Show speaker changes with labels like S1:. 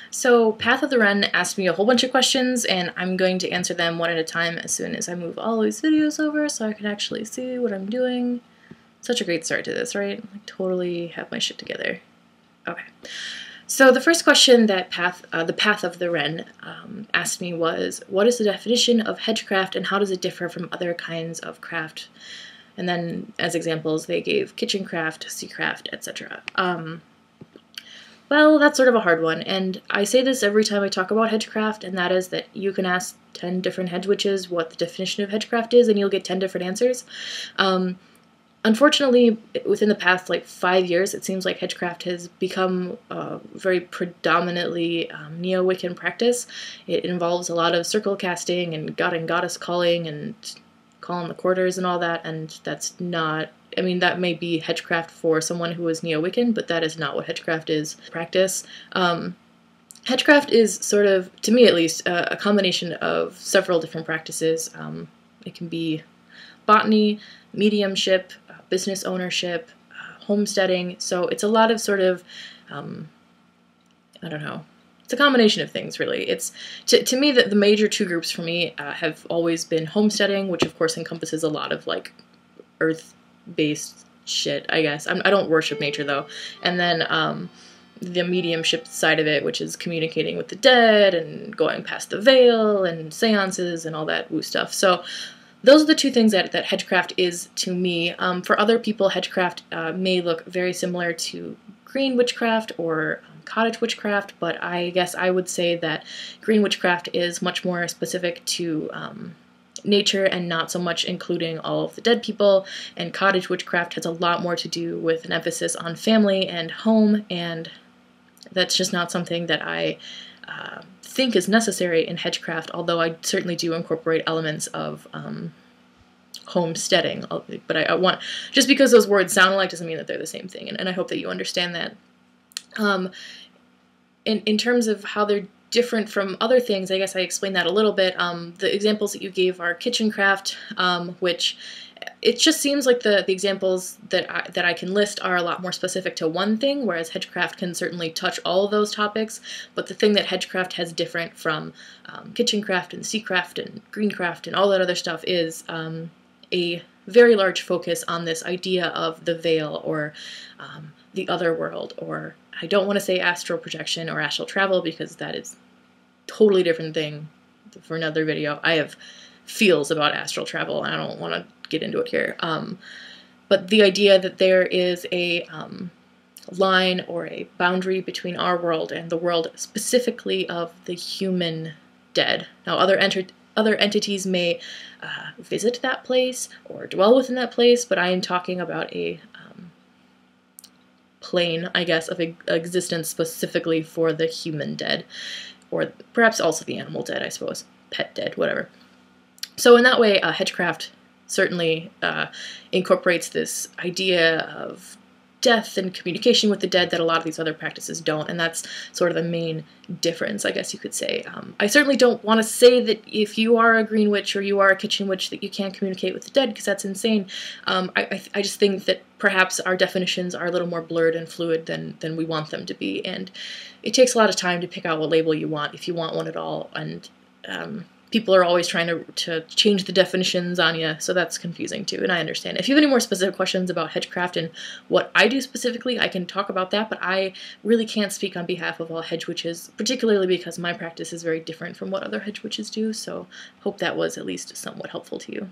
S1: So Path of the Wren asked me a whole bunch of questions, and I'm going to answer them one at a time as soon as I move all these videos over so I can actually see what I'm doing. Such a great start to this, right? I totally have my shit together. Okay. So the first question that the Path of the Wren asked me was, what is the definition of hedgecraft and how does it differ from other kinds of craft? And then as examples, they gave kitchencraft, seacraft, etc. Well, that's sort of a hard one, and I say this every time I talk about hedgecraft, and that is that you can ask 10 different hedgewitches what the definition of hedgecraft is, and you'll get 10 different answers. Unfortunately, within the past, 5 years, it seems like hedgecraft has become a very predominantly neo-Wiccan practice. It involves a lot of circle casting and god and goddess calling and calling the quarters and all that, and that's not... I mean, that may be hedgecraft for someone who is neo-Wiccan, but that is not what hedgecraft is practice. Hedgecraft is sort of, to me at least, a combination of several different practices. It can be botany, mediumship, business ownership, homesteading, so it's a lot of sort of, I don't know, it's a combination of things, really. It's, to me, the major two groups for me have always been homesteading, which of course encompasses a lot of, earth-based shit, I guess. I don't worship nature, though. And then the mediumship side of it, which is communicating with the dead and going past the veil and seances and all that woo stuff. So those are the two things that hedgecraft is to me. For other people, hedgecraft may look very similar to green witchcraft or cottage witchcraft, but I guess I would say that green witchcraft is much more specific to nature and not so much including all of the dead people, and cottage witchcraft has a lot more to do with an emphasis on family and home, and that's just not something that I think is necessary in hedgecraft, although I certainly do incorporate elements of homesteading, but I want, just because those words sound alike doesn't mean that they're the same thing, and I hope that you understand that. In terms of how they're different from other things, I guess I explained that a little bit. The examples that you gave are kitchencraft, which it just seems like the examples that I can list are a lot more specific to one thing, whereas hedgecraft can certainly touch all of those topics. But the thing that hedgecraft has different from kitchencraft and seacraft and greencraft and all that other stuff is a very large focus on this idea of the veil or the other world, or I don't want to say astral projection or astral travel because that is a totally different thing for another video. I have feels about astral travel and I don't want to get into it here. But the idea that there is a line or a boundary between our world and the world specifically of the human dead. Now other entities may visit that place or dwell within that place, but I am talking about a plane, I guess, of existence specifically for the human dead, or perhaps also the animal dead, I suppose, pet dead, whatever. So in that way, hedgecraft certainly incorporates this idea of death and communication with the dead that a lot of these other practices don't, and that's sort of the main difference, I guess you could say. I certainly don't want to say that if you are a green witch or you are a kitchen witch that you can't communicate with the dead, because that's insane. I just think that perhaps our definitions are a little more blurred and fluid than we want them to be, and it takes a lot of time to pick out what label you want, if you want one at all, and people are always trying to change the definitions on you, so that's confusing too, and I understand. If you have any more specific questions about hedgecraft and what I do specifically, I can talk about that, but I really can't speak on behalf of all hedge witches, particularly because my practice is very different from what other hedge witches do, so hope that was at least somewhat helpful to you.